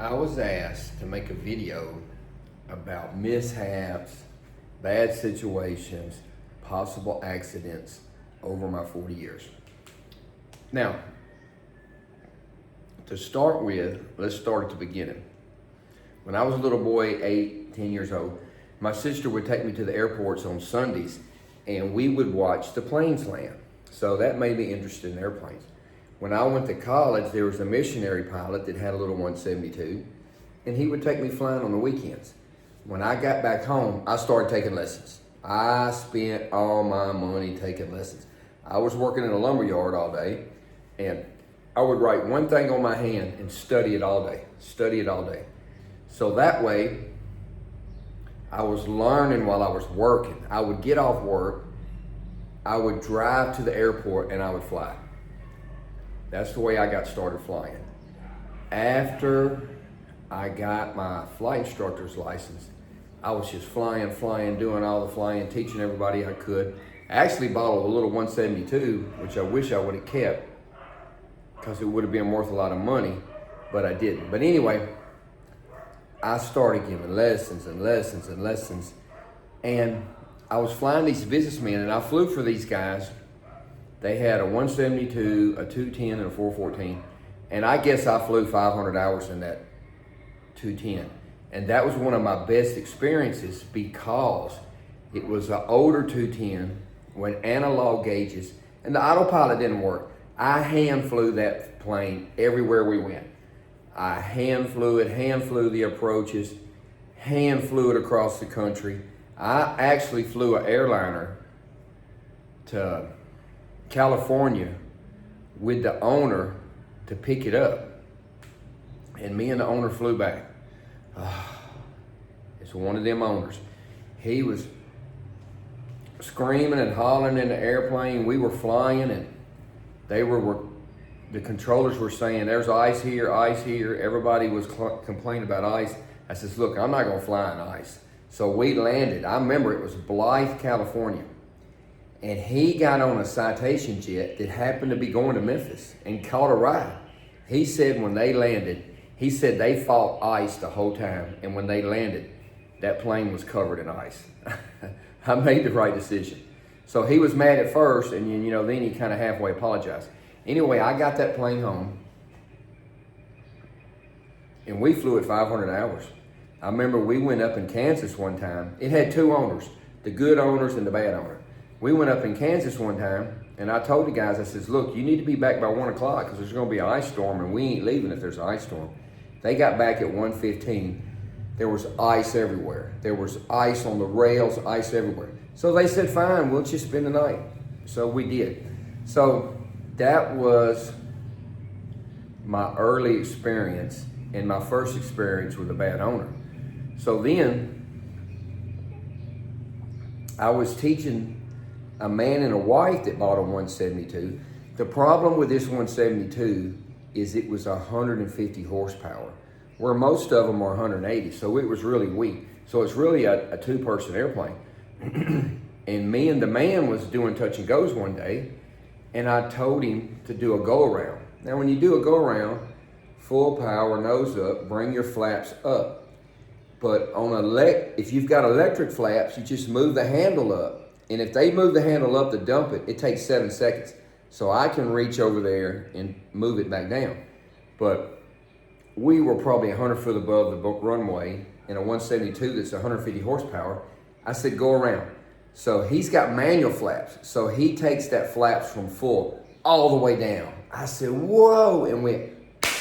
I was asked to make a video about mishaps, bad situations, possible accidents over my 40 years. Now, to start with, let's start at the beginning. When I was a little boy, 8, 10 years old, my sister would take me to the airports on Sundays and we would watch the planes land. So that made me interested in airplanes. When I went to college, there was a missionary pilot that had a little 172, and he would take me flying on the weekends. When I got back home, I started taking lessons. I spent all my money taking lessons. I was working in a lumber yard all day, and I would write one thing on my hand and study it all day. So that way, I was learning while I was working. I would get off work, I would drive to the airport, and I would fly. That's the way I got started flying. After I got my flight instructor's license, I was just flying, doing all the flying, teaching everybody I could. I actually bought a little 172, which I wish I would have kept because it would have been worth a lot of money, but I didn't. But anyway, I started giving lessons, and I was flying these businessmen, and I flew for these guys. They had a 172, a 210, and a 414. And I guess I flew 500 hours in that 210. And that was one of my best experiences because it was an older 210 with analog gauges, and the autopilot didn't work. I hand flew that plane everywhere we went. I hand flew the approaches, hand flew it across the country. I actually flew an airliner to California with the owner to pick it up, and me and the owner flew back. It's one of them owners. He was screaming and hollering in the airplane. We were flying, and the controllers were saying, "There's ice here, ice here." Everybody was complaining about ice. I says, "Look, I'm not gonna fly in ice." So we landed. I remember it was Blythe, California. And he got on a citation jet that happened to be going to Memphis and caught a ride. He said when they landed, he said they fought ice the whole time. And when they landed, that plane was covered in ice. I made the right decision. So he was mad at first, and then he kind of halfway apologized. Anyway, I got that plane home, and we flew at 500 hours. I remember we went up in Kansas one time. It had two owners, the good owners and the bad owner. We went up in Kansas one time, and I told the guys, I says, "Look, you need to be back by 1 o'clock because there's going to be an ice storm, and we ain't leaving if there's an ice storm." They got back at 1:15. There was ice everywhere. There was ice on the rails, ice everywhere. So they said, "Fine, we'll just spend the night." So we did. So that was my early experience and my first experience with a bad owner. So then I was teaching a man and a wife that bought a 172. The problem with this 172 is it was 150 horsepower, where most of them are 180, so it was really weak. So it's really a two-person airplane. And me and the man was doing touch and goes one day, and I told him to do a go-around. Now when you do a go-around, full power, nose up, bring your flaps up. But if you've got electric flaps, you just move the handle up. And if they move the handle up to dump it, it takes 7 seconds. So I can reach over there and move it back down. But we were probably 100 foot above the runway in a 172 that's 150 horsepower. I said, "Go around." So he's got manual flaps. So he takes that flaps from full all the way down. I said, "Whoa," and went,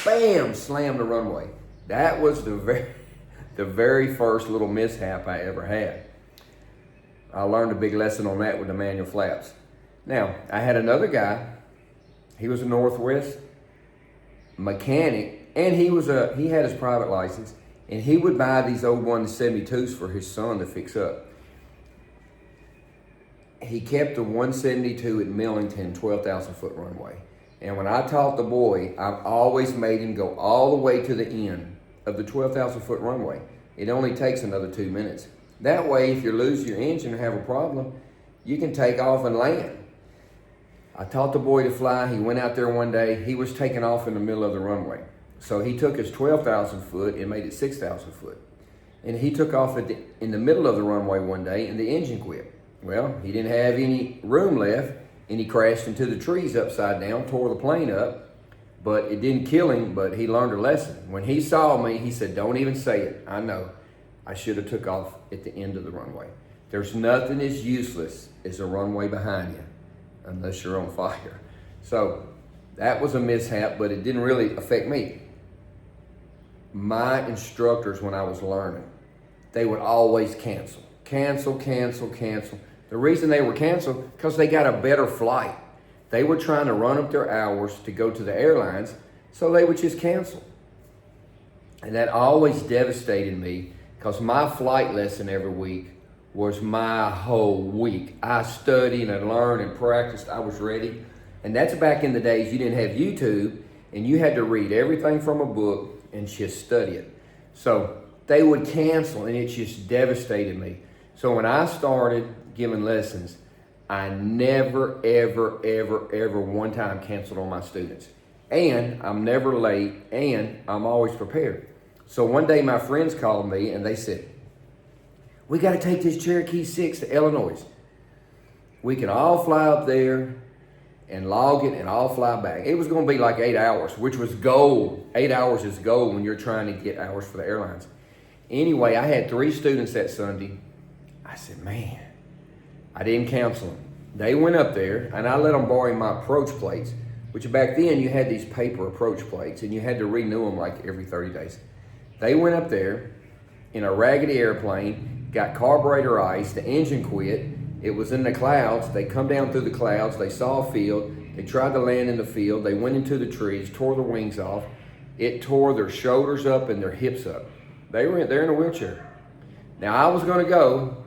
bam, slammed the runway. That was the very first little mishap I ever had. I learned a big lesson on that with the manual flaps. Now, I had another guy. He was a Northwest mechanic, and he had his private license, and he would buy these old 172s for his son to fix up. He kept the 172 at Millington, 12,000 foot runway. And when I taught the boy, I've always made him go all the way to the end of the 12,000 foot runway. It only takes another 2 minutes. That way, if you lose your engine or have a problem, you can take off and land. I taught the boy to fly. He went out there one day. He was taking off in the middle of the runway. So he took his 12,000 foot and made it 6,000 foot. And he took off in the middle of the runway one day and the engine quit. Well, he didn't have any room left and he crashed into the trees upside down, tore the plane up, but it didn't kill him, but he learned a lesson. When he saw me, he said, "Don't even say it. I know. I should have took off at the end of the runway." There's nothing as useless as a runway behind you unless you're on fire. So that was a mishap, but it didn't really affect me. My instructors, when I was learning, they would always cancel. The reason they were canceled, because they got a better flight. They were trying to run up their hours to go to the airlines, so they would just cancel. And that always devastated me, because my flight lesson every week was my whole week. I studied and learned and practiced. I was ready. And that's back in the days you didn't have YouTube, and you had to read everything from a book and just study it. So they would cancel, and it just devastated me. So when I started giving lessons, I never, ever one time canceled on my students. And I'm never late, and I'm always prepared. So one day my friends called me and they said, "We got to take this Cherokee 6 to Illinois. We can all fly up there and log it and all fly back." It was going to be like 8 hours, which was gold. 8 hours is gold when you're trying to get hours for the airlines. Anyway, I had 3 students that Sunday. I said, man, I didn't cancel them. They went up there and I let them borrow my approach plates, which back then you had these paper approach plates and you had to renew them like every 30 days. They went up there in a raggedy airplane, got carburetor ice, the engine quit. It was in the clouds. They come down through the clouds. They saw a field. They tried to land in the field. They went into the trees, tore the wings off. It tore their shoulders up and their hips up. They're in a wheelchair. Now, I was going to go,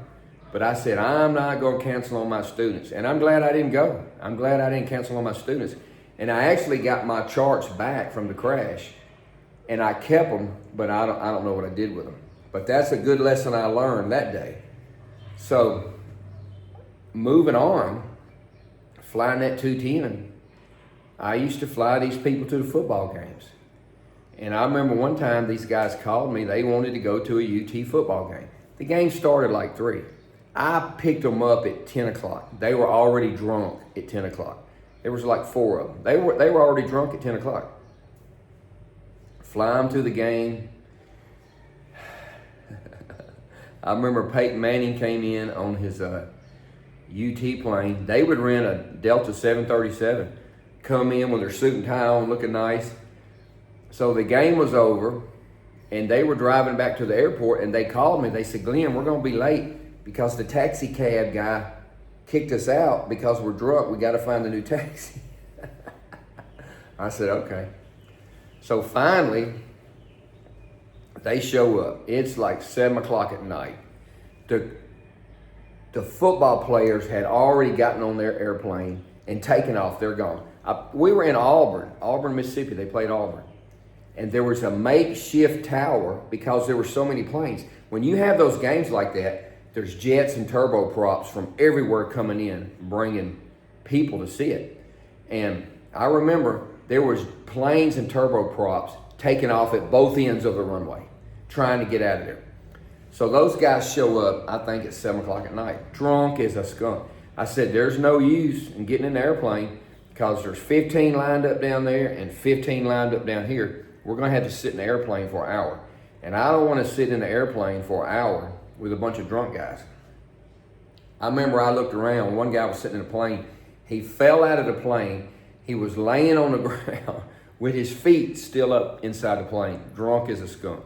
but I said, I'm not going to cancel on my students. And I'm glad I didn't go. I'm glad I didn't cancel on my students. And I actually got my charts back from the crash. And I kept them, but I don't know what I did with them. But that's a good lesson I learned that day. So, moving on, flying that 210, I used to fly these people to the football games. And I remember one time these guys called me. They wanted to go to a UT football game. The game started like 3. I picked them up at 10 o'clock. They were already drunk at 10 o'clock. There was like 4 of them. They were already drunk at 10 o'clock. Fly them to the game. I remember Peyton Manning came in on his UT plane. They would rent a Delta 737, come in with their suit and tie on, looking nice. So the game was over, and they were driving back to the airport, and they called me. They said, "Glenn, we're going to be late because the taxi cab guy kicked us out because we're drunk. We got to find a new taxi." I said, okay. So finally, they show up. It's like 7 o'clock at night. The football players had already gotten on their airplane and taken off. They're gone. We were in Auburn, Mississippi. They played Auburn. And there was a makeshift tower because there were so many planes. When you have those games like that, there's jets and turboprops from everywhere coming in, bringing people to see it. And I remember there was planes and turboprops taking off at both ends of the runway, trying to get out of there. So those guys show up, I think at 7 o'clock at night, drunk as a skunk. I said, there's no use in getting in the airplane because there's 15 lined up down there and 15 lined up down here. We're going to have to sit in the airplane for an hour. And I don't want to sit in the airplane for an hour with a bunch of drunk guys. I remember I looked around. One guy was sitting in a plane. He fell out of the plane. He was laying on the ground with his feet still up inside the plane, drunk as a skunk.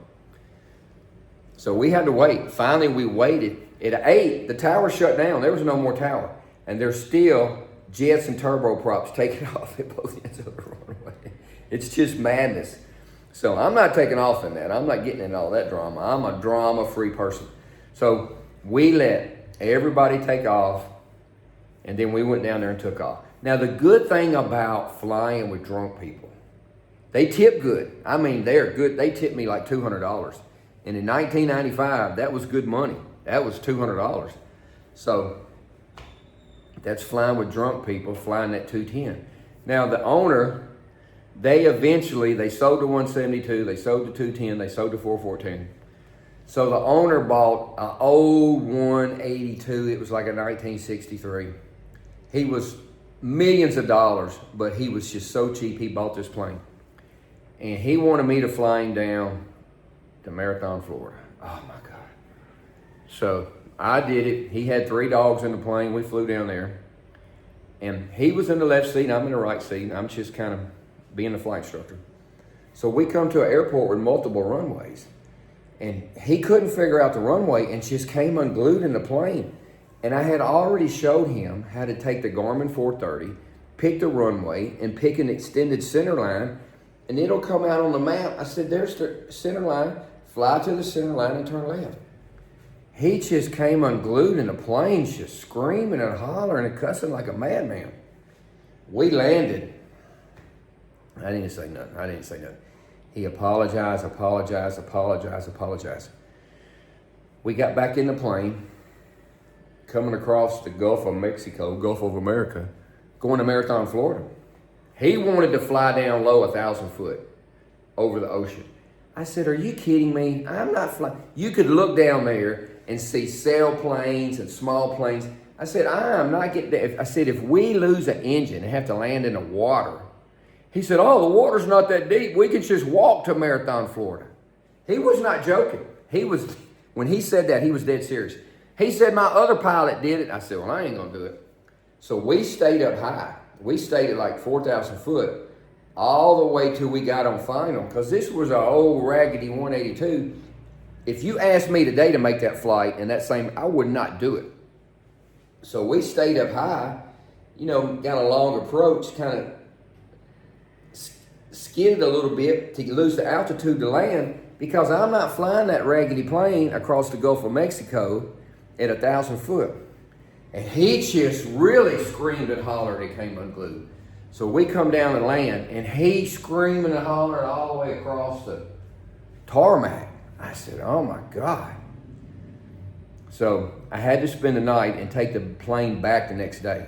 So we had to wait. Finally, we waited. At 8, the tower shut down. There was no more tower. And there's still jets and turboprops taking off at both ends of the runway. It's just madness. So I'm not taking off in that. I'm not getting in all that drama. I'm a drama-free person. So we let everybody take off, and then we went down there and took off. Now, the good thing about flying with drunk people, they tip good. I mean, they're good. They tipped me like $200. And in 1995, that was good money. That was $200. So that's flying with drunk people, flying that 210. Now, the owner They sold the 172, they sold the 210, they sold the 414. So the owner bought an old 182. It was like a 1963. He was millions of dollars, but he was just so cheap. He bought this plane. And he wanted me to fly him down to Marathon, Florida. Oh my God. So I did it. He had 3 dogs in the plane. We flew down there. And he was in the left seat, I'm in the right seat. I'm just kind of being the flight instructor. So we come to an airport with multiple runways. And he couldn't figure out the runway and just came unglued in the plane. And I had already showed him how to take the Garmin 430, pick the runway, and pick an extended center line, and it'll come out on the map. I said, there's the center line, fly to the center line and turn left. He just came unglued in the plane, just screaming and hollering and cussing like a madman. We landed. I didn't say nothing. He apologized. We got back in the plane, coming across the Gulf of Mexico, Gulf of America, going to Marathon, Florida. He wanted to fly down low 1,000 foot over the ocean. I said, are you kidding me? I'm not flying. You could look down there and see sailplanes and small planes. I said, I am not getting there. I said, if we lose an engine and have to land in the water. He said, oh, the water's not that deep. We could just walk to Marathon, Florida. He was not joking. When he said that, he was dead serious. He said, my other pilot did it. I said, well, I ain't gonna do it. So we stayed up high. We stayed at like 4,000 foot all the way till we got on final, because this was an old raggedy 182. If you asked me today to make that flight and I would not do it. So we stayed up high, got a long approach, kind of skidded a little bit to lose the altitude to land, because I'm not flying that raggedy plane across the Gulf of Mexico at 1,000 foot. And he just really screamed and hollered and came unglued. So we come down and land, and he's screaming and hollering all the way across the tarmac. I said, oh my God. So I had to spend the night and take the plane back the next day.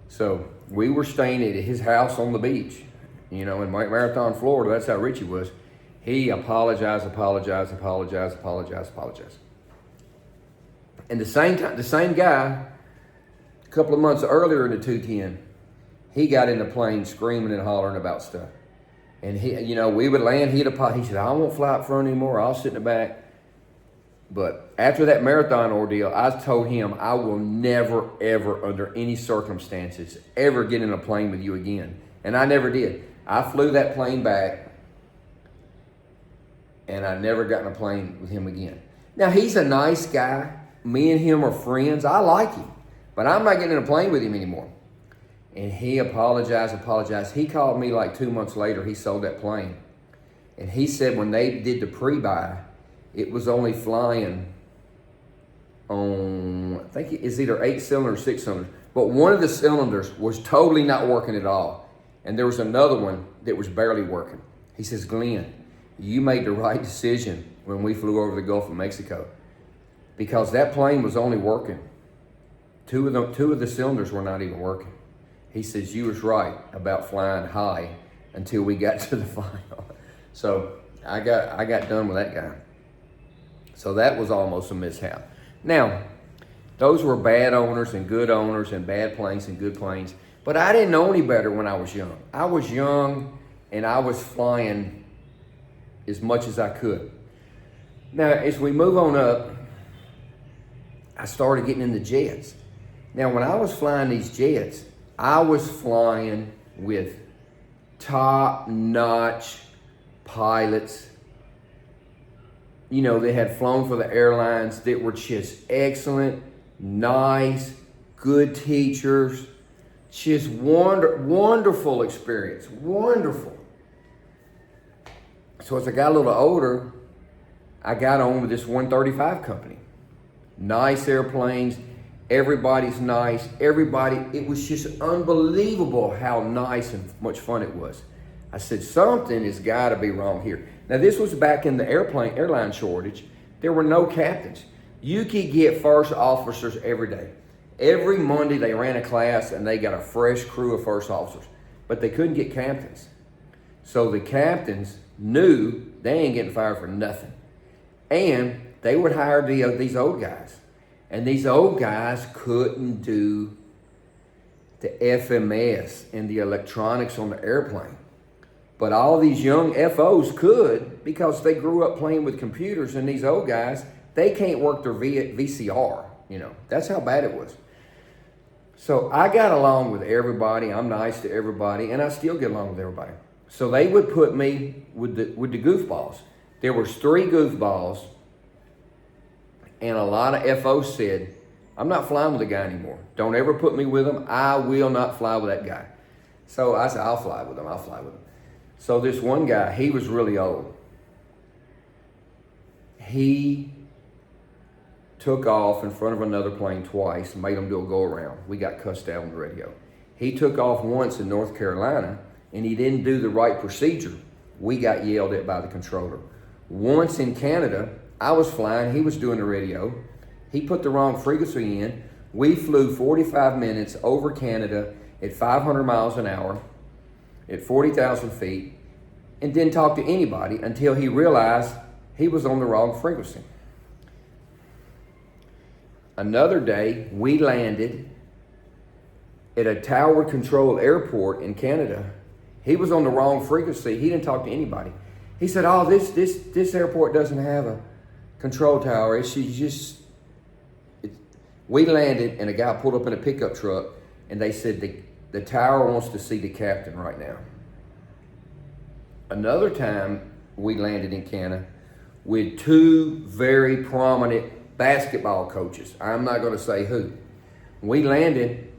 So we were staying at his house on the beach, in Marathon, Florida. That's how rich he was. He apologized. And the same guy, a couple of months earlier in the 210, he got in the plane screaming and hollering about stuff. And we would land, he said, I won't fly up front anymore, I'll sit in the back. But after that marathon ordeal, I told him I will never, ever, under any circumstances, ever get in a plane with you again. And I never did. I flew that plane back, and I never got in a plane with him again. Now, he's a nice guy. Me and him are friends. I like him. But I'm not getting in a plane with him anymore. And he apologized. He called me like 2 months later. He sold that plane. And he said when they did the pre-buy, it was only flying on, I think it's either 8 cylinders or 6 cylinders. But one of the cylinders was totally not working at all. And there was another one that was barely working. He says, Glenn, you made the right decision when we flew over the Gulf of Mexico, because that plane was only working. Two of the cylinders were not even working. He says, you was right about flying high until we got to the final. So I got done with that guy. So that was almost a mishap. Now, those were bad owners and bad planes and good planes. But I didn't know any better when I was young. I was young and I was flying as much as I could. Now, as we move on up, I started getting in the jets. Now, when I was flying these jets, I was flying with top-notch pilots. They had flown for the airlines that were just excellent, nice, good teachers. Just wonderful experience, wonderful. So as I got a little older, I got on with this 135 company. Nice airplanes, everybody's nice, it was just unbelievable how nice and much fun it was. I said, something has got to be wrong here. Now this was back in the airline shortage. There were no captains. You could get first officers every day. Every Monday they ran a class and they got a fresh crew of first officers, but they couldn't get captains. So the captains knew they ain't getting fired for nothing. And they would hire these old guys. And these old guys couldn't do the FMS and the electronics on the airplane. But all these young FOs could, because they grew up playing with computers, and these old guys, they can't work their VCR. You know, that's how bad it was. So I got along with everybody. I'm nice to everybody, and I still get along with everybody. So they would put me with the goofballs. There was 3 goofballs, and a lot of FOs said, I'm not flying with the guy anymore. Don't ever put me with him. I will not fly with that guy. So I said, I'll fly with him. I'll fly with him. So this one guy, he was really old. He took off in front of another plane twice and made him do a go-around. We got cussed out on the radio. He took off once in North Carolina, and he didn't do the right procedure. We got yelled at by the controller. Once in Canada, I was flying. He was doing the radio. He put the wrong frequency in. We flew 45 minutes over Canada at 500 miles an hour at 40,000 feet and didn't talk to anybody until he realized he was on the wrong frequency. Another day, we landed at a tower-controlled airport in Canada. He was on the wrong frequency. He didn't talk to anybody. He said, oh, this airport doesn't have a control tower. We landed, and a guy pulled up in a pickup truck, and they said, the tower wants to see the captain right now. Another time, we landed in Canada with 2 very prominent basketball coaches. I'm not going to say who. We landed.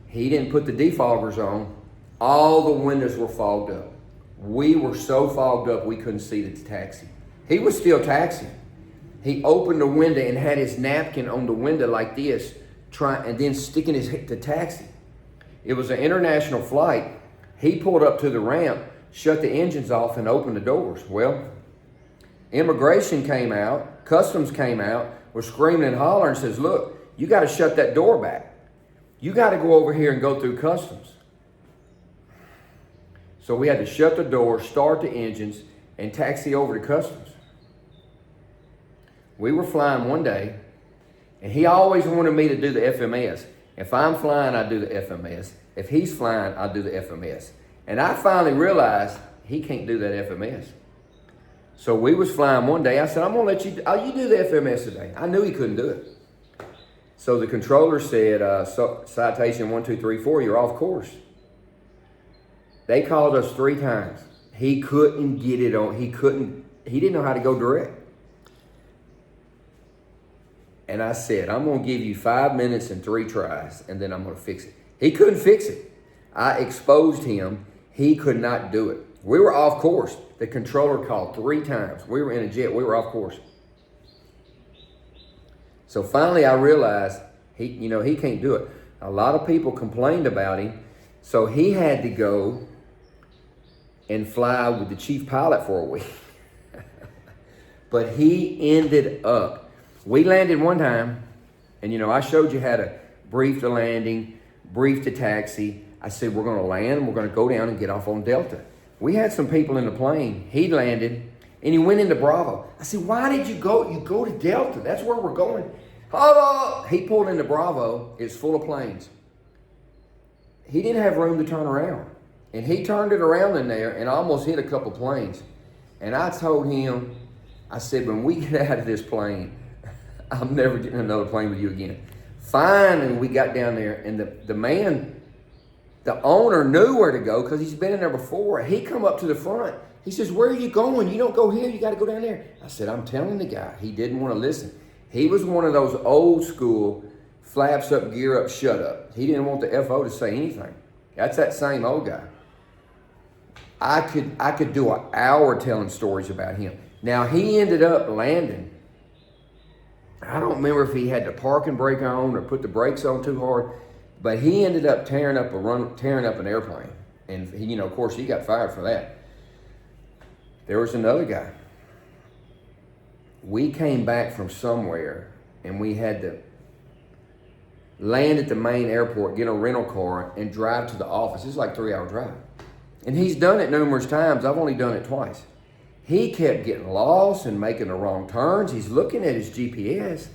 He didn't put the defoggers on. All the windows were fogged up. We were so fogged up we couldn't see the taxi. He was still taxiing. He opened the window and had his napkin on the window like this, and then sticking the taxi. It was an international flight. He pulled up to the ramp, shut the engines off, and opened the doors. Well, immigration came out, customs came out, were screaming and hollering, and says, look, you got to shut that door back. You got to go over here and go through customs. So we had to shut the door, start the engines, and taxi over to customs. We were flying one day, and he always wanted me to do the FMS. If I'm flying, I do the FMS. If he's flying, I do the FMS. And I finally realized he can't do that FMS. So we was flying one day. I said, I'm going to let you do the FMS today. I knew he couldn't do it. So the controller said, citation 1, 2, 3, 4, you're off course. They called us 3 times. He couldn't get it on. He didn't know how to go direct. And I said, I'm going to give you 5 minutes and 3 tries, and then I'm going to fix it. He couldn't fix it. I exposed him. He could not do it. We were off course. The controller called 3 times. We were in a jet. We were off course. So finally I realized he can't do it. A lot of people complained about him. So he had to go and fly with the chief pilot for a week. But he ended up, we landed one time, and I showed you how to brief the landing, brief the taxi. I said, we're going to land, and we're going to go down and get off on Delta. We had some people in the plane. He landed, and he went into Bravo. I said, why did you go? You go to Delta. That's where we're going. Oh, he pulled into Bravo. It's full of planes. He didn't have room to turn around. And he turned it around in there and almost hit a couple planes. And I told him, I said, when we get out of this plane, I'm never getting another plane with you again. Finally, we got down there, and the owner knew where to go because he's been in there before. He come up to the front. He says, where are you going? You don't go here. You got to go down there. I said, I'm telling the guy. He didn't want to listen. He was one of those old school flaps up, gear up, shut up. He didn't want the FO to say anything. That's that same old guy. I could do an hour telling stories about him. Now, he ended up landing. I don't remember if he had the parking brake on or put the brakes on too hard, but he ended up tearing up an airplane. And he, of course, he got fired for that. There was another guy. We came back from somewhere, and we had to land at the main airport, get a rental car, and drive to the office. It's like a 3-hour drive. And he's done it numerous times. I've only done it twice. He kept getting lost and making the wrong turns. He's looking at his GPS.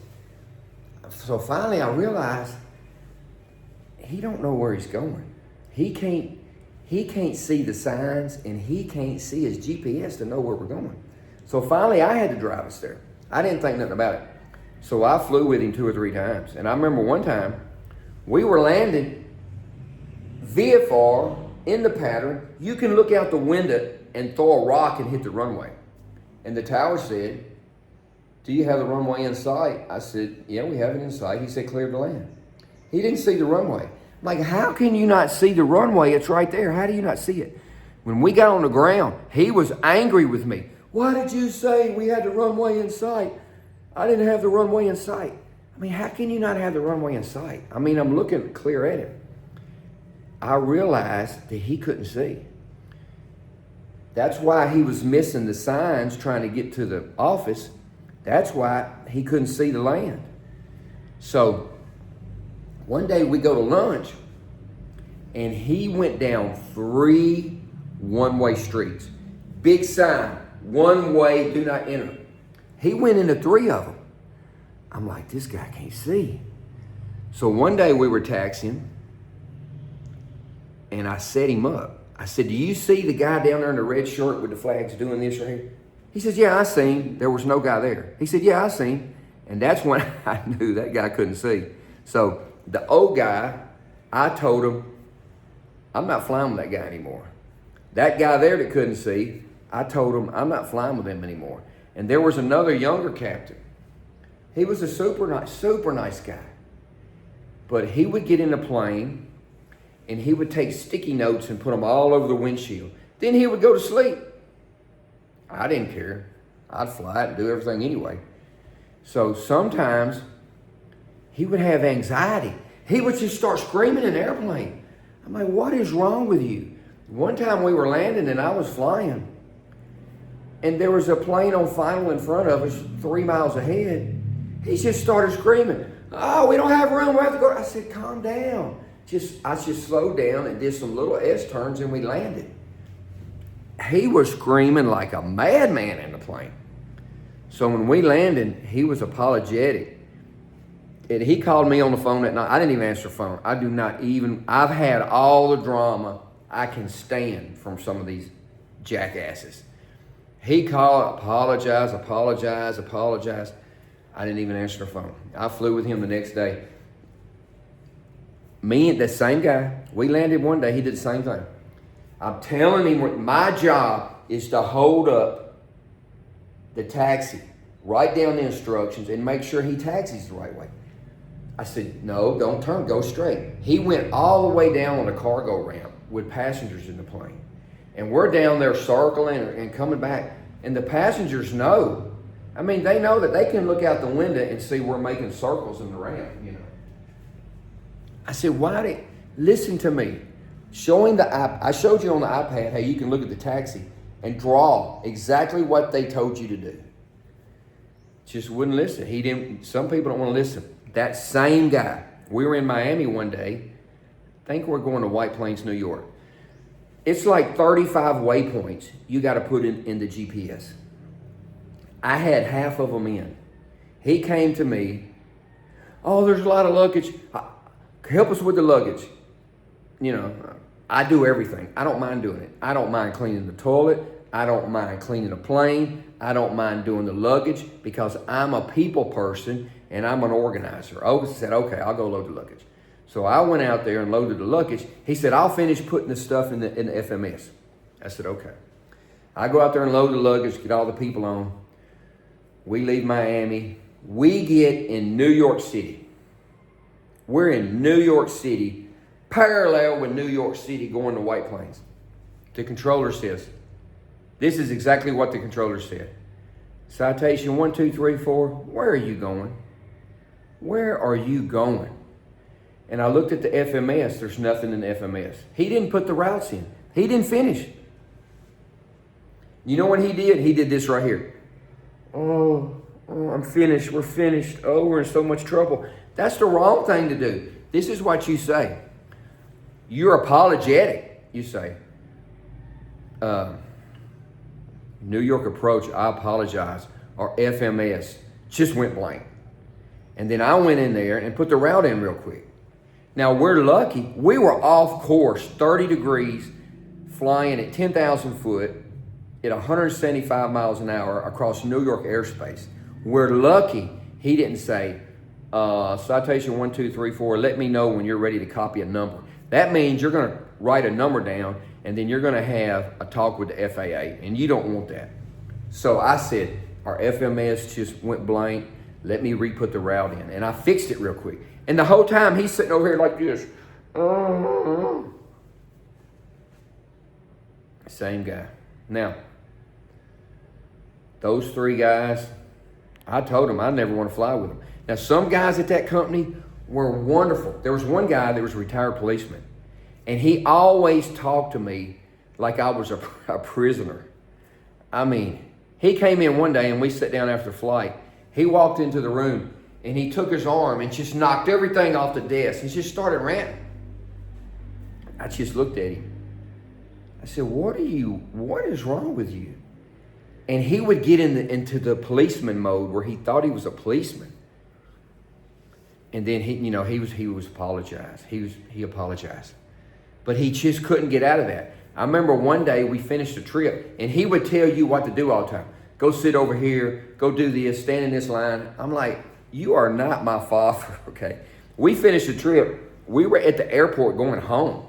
So finally I realized he don't know where he's going. He can't see the signs, and he can't see his GPS to know where we're going. So finally I had to drive us there. I didn't think nothing about it. So I flew with him 2 or 3 times. And I remember one time we were landing VFR in the pattern. You can look out the window and throw a rock and hit the runway. And the tower said, do you have the runway in sight? I said, yeah, we have it in sight. He said, clear to land. He didn't see the runway. I'm like, how can you not see the runway? It's right there. How do you not see it? When we got on the ground, he was angry with me. Why did you say we had the runway in sight? I didn't have the runway in sight. I mean, how can you not have the runway in sight? I mean, I'm looking clear at it. I realized that he couldn't see. That's why he was missing the signs trying to get to the office. That's why he couldn't see the land. So one day we go to lunch, and he went down 3 one-way streets. Big sign, one way, do not enter. He went into 3 of them. I'm like, this guy can't see. So one day we were taxiing, and I set him up. I said, do you see the guy down there in the red shirt with the flags doing this right here? He says, yeah, I seen him. There was no guy there. He said, yeah, I seen him. And that's when I knew that guy couldn't see. So the old guy, I told him, I'm not flying with that guy anymore. That guy there that couldn't see, I told him, I'm not flying with him anymore. And there was another younger captain. He was a super nice guy. But he would get in the plane, and he would take sticky notes and put them all over the windshield. Then he would go to sleep. I didn't care. I'd fly it and do everything anyway. So sometimes he would have anxiety. He would just start screaming in the airplane. I'm like, what is wrong with you? One time we were landing and I was flying, and there was a plane on final in front of us 3 miles ahead. He just started screaming, oh, we don't have room, we have to go. I said, calm down. I just slowed down and did some little S-turns, and we landed. He was screaming like a madman in the plane. So when we landed, he was apologetic. And he called me on the phone that night. I didn't even answer the phone. I've had all the drama I can stand from some of these jackasses. He called, apologized. I didn't even answer the phone. I flew with him the next day. Me and that same guy, we landed one day, he did the same thing. I'm telling him my job is to hold up the taxi, write down the instructions, and make sure he taxis the right way. I said, no, don't turn, go straight. He went all the way down on a cargo ramp with passengers in the plane. And we're down there circling and coming back. And the passengers know. I mean, they know that they can look out the window and see we're making circles in the ramp, you know. I said, listen to me. I showed you on the iPad how you can look at the taxi and draw exactly what they told you to do. Just wouldn't listen. Some people don't want to listen. That same guy, we were in Miami one day. I think we're going to White Plains, New York. It's like 35 waypoints you got to put in the GPS. I had half of them in. He came to me. Oh, there's a lot of luggage. Help us with the luggage. You know, I do everything. I don't mind doing it. I don't mind cleaning the toilet. I don't mind cleaning a plane. I don't mind doing the luggage because I'm a people person and I'm an organizer. Otis said, okay, I'll go load the luggage. So I went out there and loaded the luggage. He said, I'll finish putting the stuff in the FMS. I said, okay. I go out there and load the luggage, get all the people on. We leave Miami. We get in New York City. We're in New York City, parallel with New York City going to White Plains. The controller says, this is exactly what the controller said. Citation 1, 2, 3, 4. Where are you going? Where are you going? And I looked at the FMS. There's nothing in the FMS. He didn't put the routes in. He didn't finish. You know what he did? He did this right here. Oh, I'm finished. We're finished. Oh, we're in so much trouble. That's the wrong thing to do. This is what you say. You're apologetic. You say, New York approach, I apologize, or FMS, just went blank. And then I went in there and put the route in real quick. Now we're lucky, we were off course, 30 degrees, flying at 10,000 foot at 175 miles an hour across New York airspace. We're lucky he didn't say, citation 1, 2, 3, 4, let me know when you're ready to copy a number. That means you're gonna write a number down and then you're gonna have a talk with the FAA, and you don't want that. So I said, our FMS just went blank, let me re-put the route in. And I fixed it real quick. And the whole time he's sitting over here like this. Same guy. Now, those three guys, I told them I never want to fly with them. Now, some guys at that company were wonderful. There was one guy that was a retired policeman, and he always talked to me like I was a prisoner. I mean, he came in one day and we sat down after flight. He walked into the room and he took his arm and just knocked everything off the desk. He just started ranting. I just looked at him. I said, what is wrong with you? And he would get into the policeman mode where he thought he was a policeman. And then he was apologized. He apologized. But he just couldn't get out of that. I remember one day we finished a trip and he would tell you what to do all the time. Go sit over here, go do this, stand in this line. I'm like, you are not my father, okay? We finished the trip. We were at the airport going home.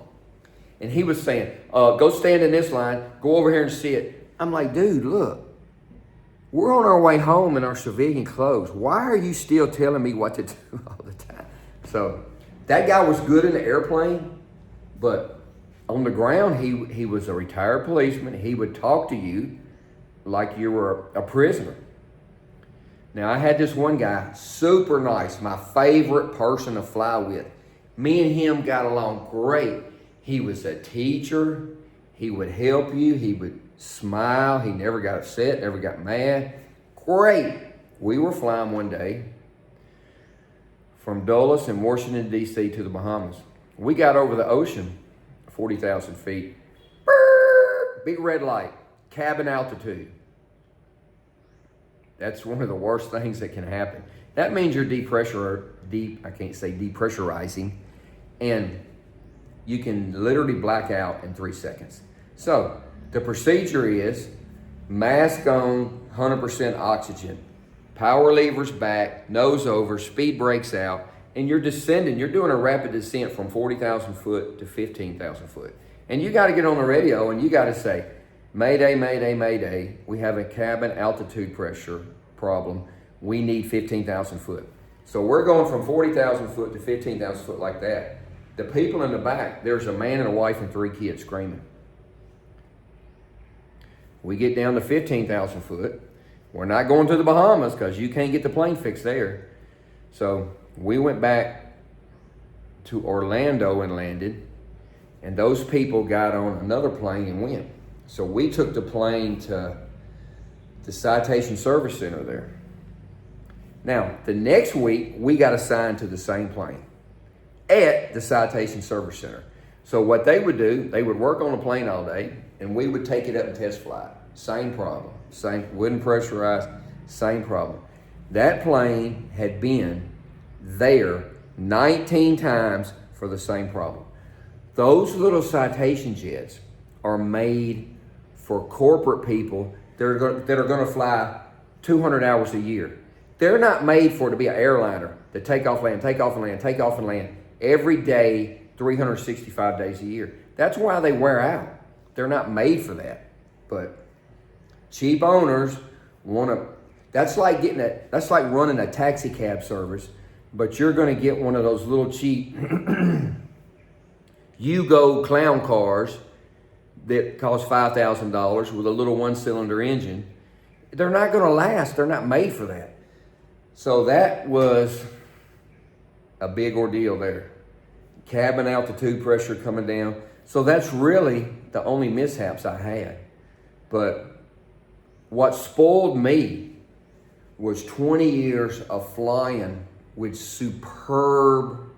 And he was saying, go stand in this line, go over here and sit. I'm like, dude, look, we're on our way home in our civilian clothes. Why are you still telling me what to do all the time? So that guy was good in the airplane, but on the ground, he was a retired policeman. He would talk to you like you were a prisoner. Now, I had this one guy, super nice, my favorite person to fly with. Me and him got along great. He was a teacher. He would help you. He would smile. He never got upset, never got mad. Great. We were flying one day from Dulles in Washington, D.C. to the Bahamas. We got over the ocean, 40,000 feet. Big red light, cabin altitude. That's one of the worst things that can happen. That means you're depressurizing, and you can literally black out in 3 seconds. So the procedure is mask on, 100% oxygen, power levers back, nose over, speed brakes out, and you're descending. You're doing a rapid descent from 40,000 foot to 15,000 foot. And you got to get on the radio and you got to say, Mayday, Mayday, Mayday. We have a cabin altitude pressure problem. We need 15,000 foot. So we're going from 40,000 foot to 15,000 foot like that. The people in the back, there's a man and a wife and 3 kids screaming. We get down to 15,000 foot. We're not going to the Bahamas because you can't get the plane fixed there. So we went back to Orlando and landed, and those people got on another plane and went. So we took the plane to the Citation Service Center there. Now, the next week, we got assigned to the same plane at the Citation Service Center. So what they would do, they would work on the plane all day, and we would take it up and test fly. Same problem, wouldn't pressurize, same problem. That plane had been there 19 times for the same problem. Those little Citation jets are made for corporate people that are going to fly 200 hours a year. They're not made for to be an airliner that take off, land, take off and land, take off and land every day, 365 days a year. That's why they wear out. They're not made for that. But cheap owners want to. That's like running a taxi cab service, but you're going to get one of those little cheap Yugo clown cars that cost $5,000 with a little 1-cylinder engine. They're not going to last. They're not made for that. So that was a big ordeal there. Cabin altitude pressure coming down. So that's really the only mishaps I had. But what spoiled me was 20 years of flying with superb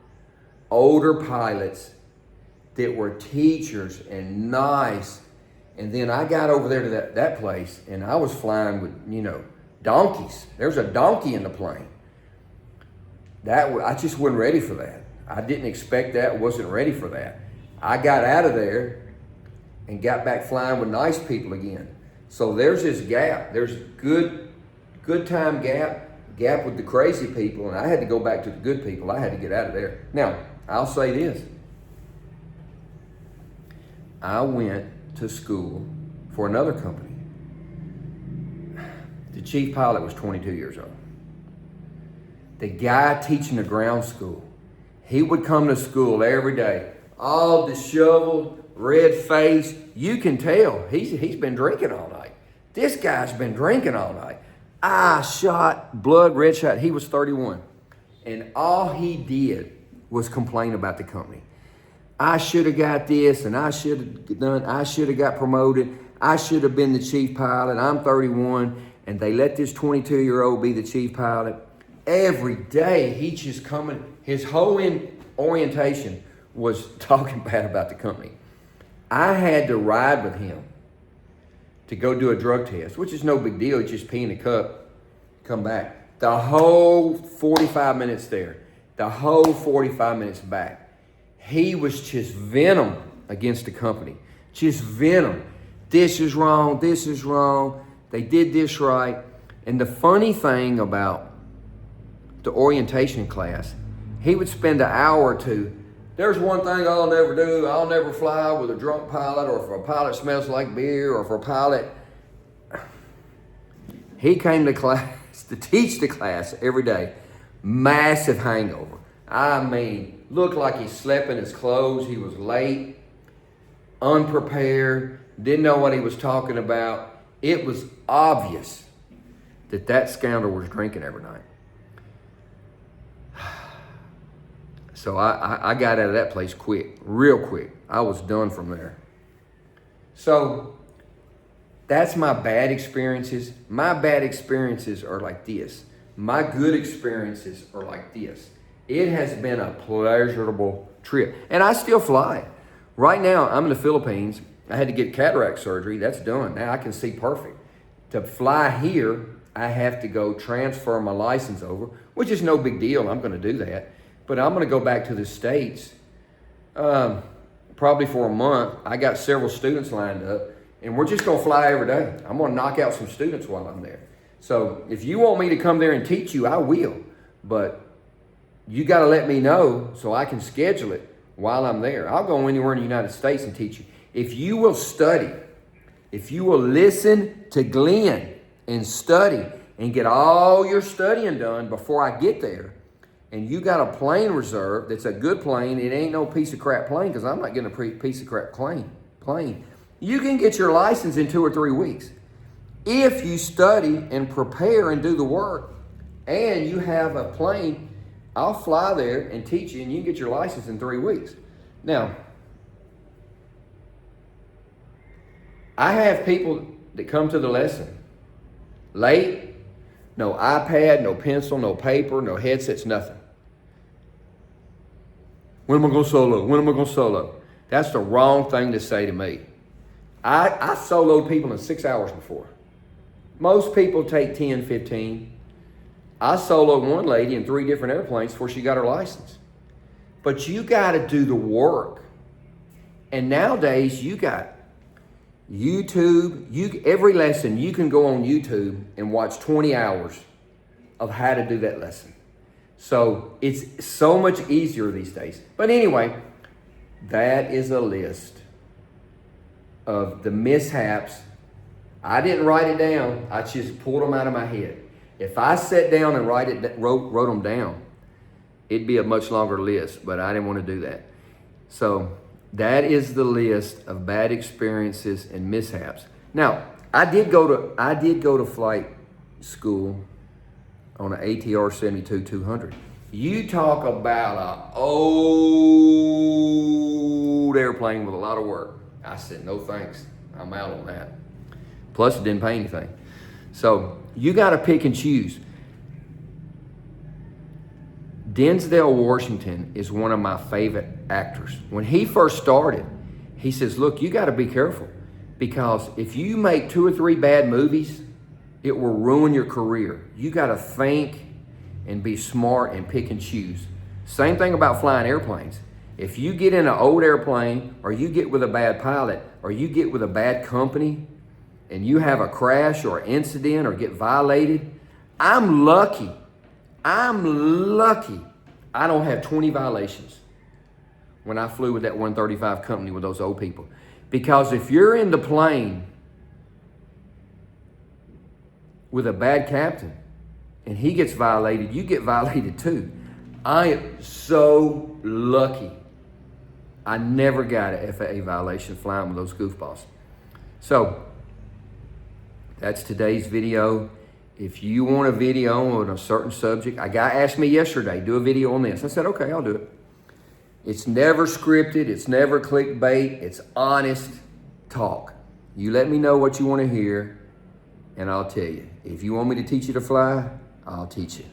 older pilots that were teachers and nice And then I got over there to that place, and I was flying with, you know, donkeys. There was a donkey in the plane. I just wasn't ready for that. I didn't expect that, wasn't ready for that. I got out of there and got back flying with nice people again. So there's this gap. There's good time gap with the crazy people, and I had to go back to the good people. I had to get out of there. Now, I'll say this. I went to school for another company. The chief pilot was 22 years old. The guy teaching the ground school, he would come to school every day, all disheveled, red faced. You can tell he's been drinking all night. This guy's been drinking all night. Eye shot, blood red shot. He was 31. And all he did was complain about the company. I should have got this, and I should have got promoted. I should have been the chief pilot. I'm 31, and they let this 22-year-old be the chief pilot. Every day, he just coming, his whole orientation was talking bad about the company. I had to ride with him to go do a drug test, which is no big deal. It's just pee in a cup, come back. The whole 45 minutes there, the whole 45 minutes back, he was just venom against the company. Just venom. This is wrong, this is wrong. They did this right. And the funny thing about the orientation class, he would spend an hour or two. There's one thing I'll never do. I'll never fly with a drunk pilot, or if a pilot smells like beer, or if a pilot. He came to class to teach the class every day. Massive hangover. I mean, looked like he slept in his clothes. He was late, unprepared, didn't know what he was talking about. It was obvious that scoundrel was drinking every night. So I got out of that place quick, real quick. I was done from there. So that's my bad experiences. My bad experiences are like this. My good experiences are like this. It has been a pleasurable trip. And I still fly. Right now, I'm in the Philippines. I had to get cataract surgery. That's done. Now I can see perfect. To fly here, I have to go transfer my license over, which is no big deal. I'm going to do that. But I'm going to go back to the States probably for a month. I got several students lined up, and we're just going to fly every day. I'm going to knock out some students while I'm there. So if you want me to come there and teach you, I will. But you got to let me know so I can schedule it while I'm there. I'll go anywhere in the United States and teach you. If you will study, if you will listen to Glenn and study and get all your studying done before I get there, and you got a plane reserved that's a good plane, it ain't no piece of crap plane, because I'm not getting a piece of crap plane. You can get your license in 2 or 3 weeks. If you study and prepare and do the work, and you have a plane, I'll fly there and teach you, and you can get your license in 3 weeks. Now, I have people that come to the lesson late, no iPad, no pencil, no paper, no headsets, nothing. When am I going to solo? When am I going to solo? That's the wrong thing to say to me. I soloed people in 6 hours before. Most people take 10, 15. I soloed one lady in 3 different airplanes before she got her license. But you got to do the work. And nowadays, you got YouTube. Every lesson, you can go on YouTube and watch 20 hours of how to do that lesson. So it's so much easier these days. But anyway, that is a list of the mishaps. I didn't write it down. I just pulled them out of my head. If I sat down and wrote them down, it'd be a much longer list, but I didn't want to do that. So that is the list of bad experiences and mishaps. Now, I did go to flight school on an ATR 72-200. You talk about an old airplane with a lot of work. I said, no thanks. I'm out on that. Plus, it didn't pay anything. So you got to pick and choose. Denzel Washington is one of my favorite actors. When he first started, he says, look, you got to be careful. Because if you make 2 or 3 bad movies, it will ruin your career. You got to think and be smart and pick and choose. Same thing about flying airplanes. If you get in an old airplane, or you get with a bad pilot, or you get with a bad company, and you have a crash or incident or get violated, I'm lucky. I don't have 20 violations when I flew with that 135 company with those old people. Because if you're in the plane with a bad captain and he gets violated, you get violated too. I am so lucky. I never got an FAA violation flying with those goofballs. So that's today's video. If you want a video on a certain subject, a guy asked me yesterday, do a video on this. I said, okay, I'll do it. It's never scripted. It's never clickbait. It's honest talk. You let me know what you want to hear, and I'll tell you. If you want me to teach you to fly, I'll teach you.